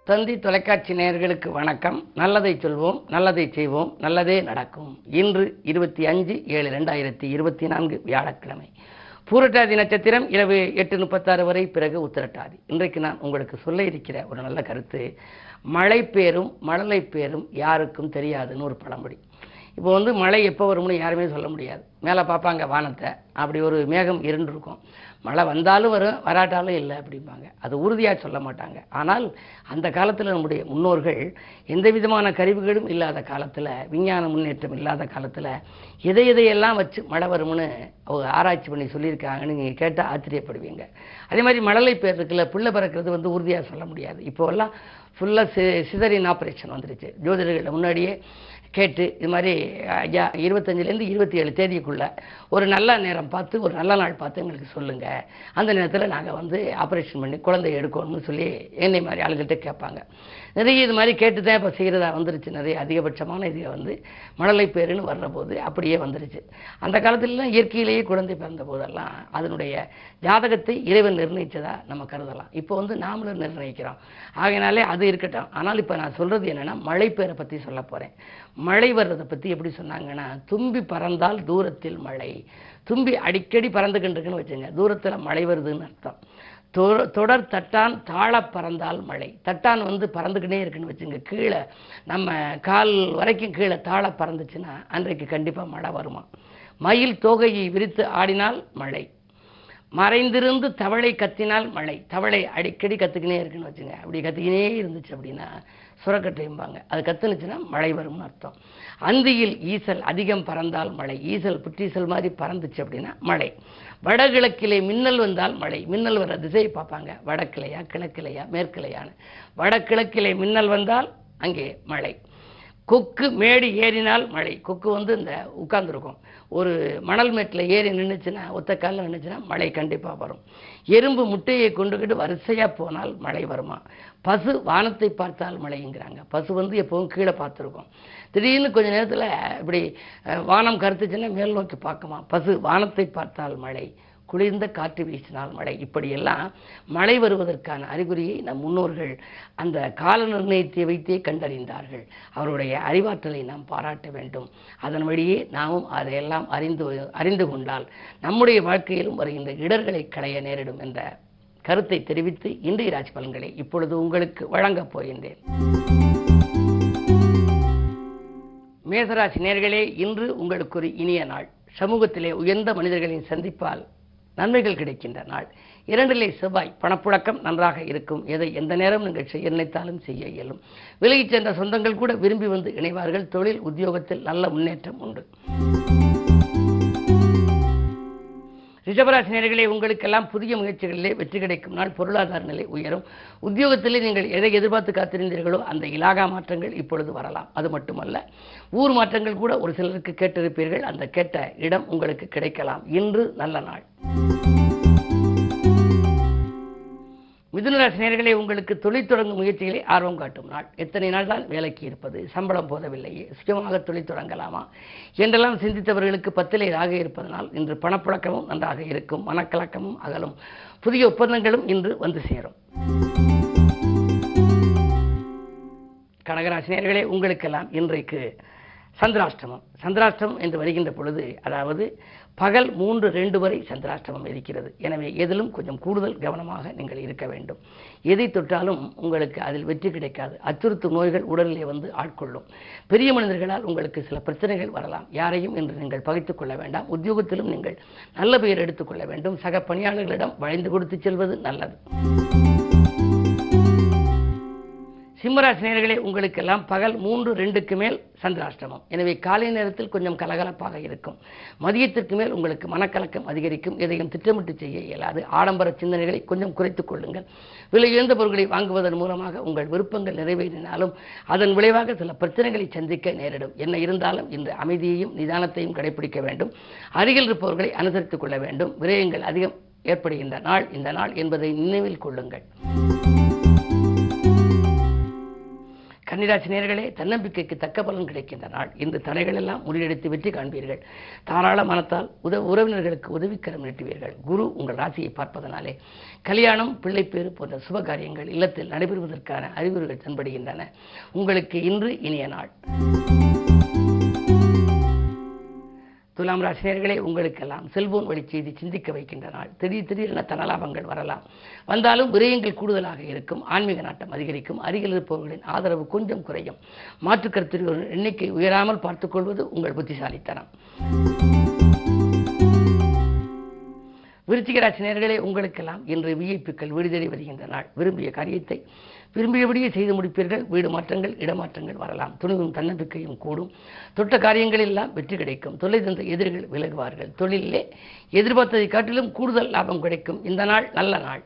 தந்தி தொலைக்காட்சி நேயர்களுக்கு வணக்கம். நல்லதை சொல்வோம், நல்லதை செய்வோம், நல்லதே நடக்கும். இன்று 25/7/2024 வியாழக்கிழமை. பூரட்டாதி நட்சத்திரம் இரவு 8:36 வரை, பிறகு உத்திரட்டாதி. இன்றைக்கு நான் உங்களுக்கு சொல்ல இருக்கிற ஒரு நல்ல கருத்து, மழை பேரும் மழலை பேரும் யாருக்கும் தெரியாதுன்னு ஒரு பழமொழி. இப்போ மழை எப்போ வரும்னு யாருமே சொல்ல முடியாது. மேலே பார்ப்பாங்க வானத்தை, அப்படி ஒரு மேகம் இருண்டிருக்கும். மழை வந்தாலும் வரும், வராட்டாலும் இல்லை அப்படிம்பாங்க. அது உறுதியாக சொல்ல மாட்டாங்க. ஆனால் அந்த காலத்தில் நம்முடைய முன்னோர்கள் எந்த விதமான கருவிகளும் இல்லாத காலத்தில், விஞ்ஞான முன்னேற்றம் இல்லாத காலத்தில் எதையெல்லாம் வச்சு மழை வரும்னு ஆராய்ச்சி பண்ணி சொல்லியிருக்காங்கன்னு நீங்கள் கேட்டால் ஆச்சரியப்படுவீங்க. அதே மாதிரி மழலை பேர் இருக்குல்ல, பிள்ளை பிறக்கிறது உறுதியாக சொல்ல முடியாது. இப்போல்லாம் ஃபுல்லாக சிசரின் ஆப்ரேஷன் வந்துருச்சு. ஜோதிடர்களை முன்னாடியே கேட்டு இது மாதிரி 25லேருந்து 27 தேதிக்குள்ளே ஒரு நல்ல நேரம் பார்த்து, ஒரு நல்ல நாள் பார்த்து எங்களுக்கு சொல்லுங்கள், அந்த நேரத்தில் நாங்கள் ஆப்ரேஷன் பண்ணி குழந்தை எடுக்கணும்னு சொல்லி என்னை மாதிரி ஆளுகிட்ட கேட்பாங்க. நிறைய இது மாதிரி கேட்டு தான் இப்போ செய்கிறதா வந்துருச்சு. நிறைய அதிகபட்சமான இதை மழலை பேருன்னு வர்ற போது அப்படியே வந்துருச்சு. அந்த காலத்துலலாம் இயற்கையிலேயே குழந்தை பிறந்த போதெல்லாம் அதனுடைய ஜாதகத்தை இறைவன் நிர்ணயித்ததா நம்ம கருதலாம். இப்போ நாமளும் நிர்ணயிக்கிறோம். ஆகையினாலே அது இருக்கட்டும். ஆனால் இப்போ நான் சொல்கிறது என்னென்னா, மழை பேரை பற்றி சொல்ல போகிறேன். மழை வர்றதை பற்றி எப்படி சொன்னாங்கன்னா, தும்பி பறந்தால் தூரத்தில் மழை. தும்பி அடிக்கடி பறந்துக்கிட்டு வச்சுங்க, தூரத்தில் மழை வருதுன்னு அர்த்தம். தொடர் தட்டான் தாழ பறந்தால் மழை. தட்டான் பறந்துக்கிட்டே இருக்குன்னு வச்சுங்க, கீழே நம்ம கால் வரைக்கும் கீழே தாழ பறந்துச்சுன்னா அன்றைக்கு கண்டிப்பாக மழை வருமா. மயில் தோகையை விரித்து ஆடினால் மழை. மறைந்திருந்து தவளை கத்தினால் மழை. தவளை அடிக்கடி கற்றுக்கினே இருக்குன்னு வச்சுங்க, அப்படி கத்திக்கினே இருந்துச்சு அப்படின்னா சுரக்கட்டையும்பாங்க. அது கத்துனுச்சுன்னா மழை வரும்னு அர்த்தம். அந்தியில் ஈசல் அதிகம் பறந்தால் மழை. ஈசல் புற்றீசல் மாதிரி பறந்துச்சு அப்படின்னா மழை. வடகிழக்கிலே மின்னல் வந்தால் மழை. மின்னல் வர திசையை பார்ப்பாங்க, வடக்கிளையா கிழக்கிளையா மேற்கிளையான்னு. வடகிழக்கிலே மின்னல் வந்தால் அங்கே மழை. கொக்கு மேடு ஏறினால் மழை. கொக்கு இந்த உட்கார்ந்துருக்கும், ஒரு மணல் மேட்டில் ஏறி நின்றுச்சுன்னா, ஒத்த காலில் நின்றுச்சுன்னா மழை கண்டிப்பாக வரும். எறும்பு முட்டையை கொண்டுக்கிட்டு வரிசையாக போனால் மழை வருமா. பசு வானத்தை பார்த்தால் மழைங்கிறாங்க. பசு எப்பவும் கீழே பார்த்துருக்கோம். திடீர்னு கொஞ்சம் நேரத்தில் இப்படி வானம் கருத்துச்சுன்னா மேல் நோக்கி பார்க்குமா. பசு வானத்தை பார்த்தால் மழை. குளிர்ந்த காற்று வீசினால் மழை. இப்படியெல்லாம் மழை வருவதற்கான அறிகுறியை நம் முன்னோர்கள் அந்த கால நிர்ணயத்தை வைத்தே கண்டறிந்தார்கள். அவருடைய அறிவாற்றலை நாம் பாராட்ட வேண்டும். அதன் வழியே நாமும் அதையெல்லாம் அறிந்து கொண்டால் நம்முடைய வாழ்க்கையிலும் வருகின்ற இடர்களை களைய நேரிடும் என்ற கருத்தை தெரிவித்து இன்றைய ராசி பலன்களை இப்பொழுது உங்களுக்கு வழங்கப் போகின்றேன். மேசராசி நேயர்களே, இன்று உங்களுக்கு ஒரு இனிய நாள். சமூகத்திலே உயர்ந்த மனிதர்களின் சந்திப்பால் நன்மைகள் கிடைக்கின்ற நாள். 2லே செவ்வாய். பணப்புழக்கம் நன்றாக இருக்கும். எதை எந்த நேரம் நீங்கள் செய்ய நினைத்தாலும் செய்ய இயலும். விலகிச் சென்ற சொந்தங்கள் கூட விரும்பி இணைவார்கள். தொழில் உத்தியோகத்தில் நல்ல முன்னேற்றம் உண்டு. ரிஷபராசி நேயர்களே, உங்களுக்கெல்லாம் புதிய முயற்சிகளிலே வெற்றி கிடைக்கும் நாள். பொருளாதார நிலை உயரும். உத்தியோகத்திலே நீங்கள் எதை எதிர்பார்த்து காத்திருந்தீர்களோ அந்த இலாகா மாற்றங்கள் இப்பொழுது வரலாம். அது மட்டுமல்ல, ஊர் மாற்றங்கள் கூட ஒரு சிலருக்கு கேட்டிருப்பீர்கள். அந்த கேட்ட இடம் உங்களுக்கு கிடைக்கலாம். இன்று நல்ல நாள். மிதுனராசி நேயர்களே, உங்களுக்கு தொழில் தொடங்கும் முயற்சிகளை ஆர்வம் காட்டும் நாள். எத்தனை நாள் தான் வேலைக்கு இருப்பது, சம்பளம் போதவில்லையே, சுயமாக தொழில் தொடங்கலாமா என்றெல்லாம் சிந்தித்தவர்களுக்கு 10லே ராக இருப்பதனால் இன்று பணப்புழக்கமும் நன்றாக இருக்கும். மனக்கலக்கமும் அகலும். புதிய ஒப்பந்தங்களும் இன்று சேரும். கடகராசி நேயர்களே, உங்களுக்கெல்லாம் இன்றைக்கு சந்திராஷ்டமம். சந்திராஷ்டமம் என்று வருகின்ற பொழுது, அதாவது பகல் 3:02 வரை சந்திராஷ்டமம் இருக்கிறது. எனவே எதிலும் கொஞ்சம் கூடுதல் கவனமாக நீங்கள் இருக்க வேண்டும். எதை தொட்டாலும் உங்களுக்கு அதில் வெற்றி கிடைக்காது. அச்சுறுத்தும் நோய்கள் உடலிலே ஆட்கொள்ளும். பெரிய மனிதர்களால் உங்களுக்கு சில பிரச்சனைகள் வரலாம். யாரையும் இன்று நீங்கள் பகைத்துக் கொள்ள வேண்டாம். உத்தியோகத்திலும் நீங்கள் நல்ல பெயர் எடுத்துக்கொள்ள வேண்டும். சக பணியாளர்களிடம் வளைந்து கொடுத்து செல்வது நல்லது. சிம்மராசி நேயர்களே, உங்களுக்கெல்லாம் பகல் 3:02க்கு மேல் சந்திராஷ்டமம். எனவே காலை நேரத்தில் கொஞ்சம் கலகலப்பாக இருக்கும். மதியத்திற்கு மேல் உங்களுக்கு மனக்கலக்கம் அதிகரிக்கும். எதையும் திட்டமிட்டு செய்ய இயலாது. ஆடம்பர சிந்தனைகளை கொஞ்சம் குறைத்துக் கொள்ளுங்கள். விலை உயர்ந்த பொருட்களை வாங்குவதன் மூலமாக உங்கள் விருப்பங்கள் நிறைவேறினாலும் அதன் விளைவாக சில பிரச்சனைகளை சந்திக்க நேரிடும். என்ன இருந்தாலும் இந்த அமைதியையும் நிதானத்தையும் கடைபிடிக்க வேண்டும். அருகில் இருப்பவர்களை அனுசரித்துக் கொள்ள வேண்டும். விரயங்கள் அதிகம் ஏற்படுகின்ற நாள் இந்த நாள் என்பதை நினைவில் கொள்ளுங்கள். கன்னிராசி நேயர்களே, தன்னம்பிக்கைக்கு தக்க பலன் கிடைக்கின்ற நாள். இந்த தடைகள் எல்லாம் முறியடித்து வெற்றி காண்பீர்கள். தாராள மனத்தால் உறவினர்களுக்கு உதவிக்கரம் நீட்டுவீர்கள். குரு உங்கள் ராசியை பார்ப்பதனாலே கல்யாணம், பிள்ளைப்பேறு போன்ற சுப காரியங்கள் இல்லத்தில் நடைபெறுவதற்கான அறிகுறிகள் தென்படுகின்றன. உங்களுக்கு இன்று இனிய நாள். துலாம் ராசி நேயர்களே, உங்களுக்கெல்லாம் செல்போன் வழி செய்தி சிந்திக்க வைக்கின்ற நாள். திடீரென தனலாபங்கள் வரலாம். வந்தாலும் விரயங்கள் கூடுதலாக இருக்கும். ஆன்மீக நாட்டம் அதிகரிக்கும். அருகில் இருப்பவர்களின் ஆதரவு கொஞ்சம் குறையும். மாற்றுக் கருத்துகளின் எண்ணிக்கை உயராமல் பார்த்துக்கொள்வது உங்கள் புத்திசாலித்தனம். விருச்சிக ராசி நேயர்களே, உங்களுக்கெல்லாம் இன்று விஐபிக்கள் வீடு தேடி வருகின்ற நாள். விரும்பிய காரியத்தை விரும்பியபடியே செய்து முடிப்பீர்கள். வீடு மாற்றங்கள், இடமாற்றங்கள் வரலாம். துணிவும் தன்னம்பிக்கையும் கூடும். தொட்ட காரியங்கள் எல்லாம் வெற்றி கிடைக்கும். தொல்லை தந்த எதிரிகள் விலகுவார்கள். தொழிலே எதிர்பார்த்ததை காட்டிலும் கூடுதல் லாபம் கிடைக்கும். இந்த நாள் நல்ல நாள்.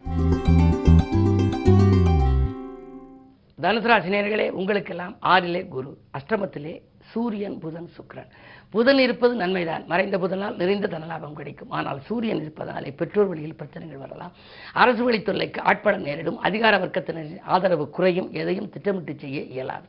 தனுசு ராசி நேயர்களே, உங்களுக்கெல்லாம் 6லே குரு, அஷ்டமத்திலே சூரியன், புதன், சுக்கிரன். புதன் இருப்பது நன்மைதான். மறைந்த புதனால் நிறைந்த தனலாபம் கிடைக்கும். ஆனால் சூரியன் இருப்பதனாலே பெற்றோர் வழியில் பிரச்சனைகள் வரலாம். அரசு வழி தொல்லைக்கு ஆட்பட நேரிடும். அதிகார வர்க்கத்தினரின் ஆதரவு குறையும். எதையும் திட்டமிட்டு செய்ய இயலாது.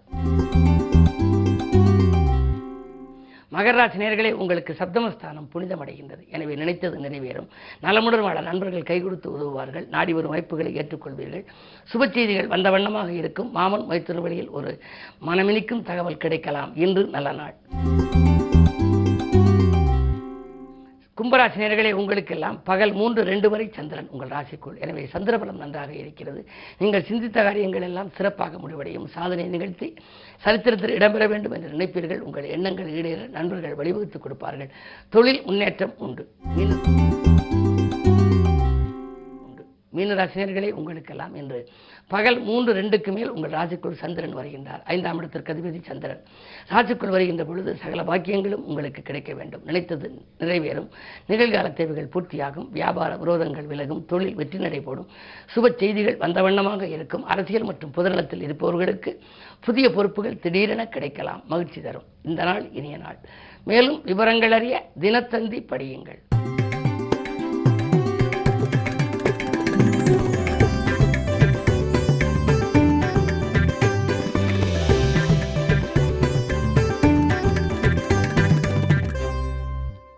மகர ராசி நேயர்களே, உங்களுக்கு சப்தமஸ்தானம் புனிதமடைகின்றது. எனவே நினைத்தது நிறைவேறும். நலமுடன் வாழ நண்பர்கள் கை கொடுத்து உதவுவார்கள். நாடி வரும் வாய்ப்புகளை ஏற்றுக்கொள்வீர்கள். சுப செய்திகள் வந்த வண்ணமாக இருக்கும். மாமன் மைத்துன வழியில் ஒரு மனமினிக்கும் தகவல் கிடைக்கலாம். இன்று நல்ல நாள். கும்பராசி நேயர்களே, உங்களுக்கெல்லாம் பகல் 3:02 வரை சந்திரன் உங்கள் ராசிக்குள். எனவே சந்திரபலம் நன்றாக இருக்கிறது. நீங்கள் சிந்தித்த காரியங்கள் எல்லாம் சிறப்பாக முடிவடையும். சாதனை நிகழ்த்தி சரித்திரத்தில் இடம்பெற வேண்டும் என்று நினைப்பீர்கள். உங்கள் எண்ணங்கள் ஈடேற நண்பர்கள் வழிவகுத்துக் கொடுப்பார்கள். தொழில் முன்னேற்றம் உண்டு. மீனராசினியர்களே, உங்களுக்கெல்லாம் இன்று பகல் 3:02க்கு மேல் உங்கள் ராசிக்குள் சந்திரன் வருகின்றார். 5ஆம் இடத்திற்கு அதிபதி சந்திரன் ராசிக்குள் வருகின்ற பொழுது சகல பாக்கியங்களும் உங்களுக்கு கிடைக்க வேண்டும். நினைத்தது நிறைவேறும். நிகழ்கால தேவைகள் பூர்த்தியாகும். வியாபார விரோதங்கள் விலகும். தொழில் வெற்றி நடைபோடும். சுப செய்திகள் வந்த வண்ணமாக இருக்கும். அரசியல் மற்றும் பொதுநலத்தில் இருப்பவர்களுக்கு புதிய பொறுப்புகள் திடீரென கிடைக்கலாம். மகிழ்ச்சி தரும். இந்த நாள் இனிய நாள். மேலும் விவரங்கள் அறிய தினத்தந்தி படியுங்கள்.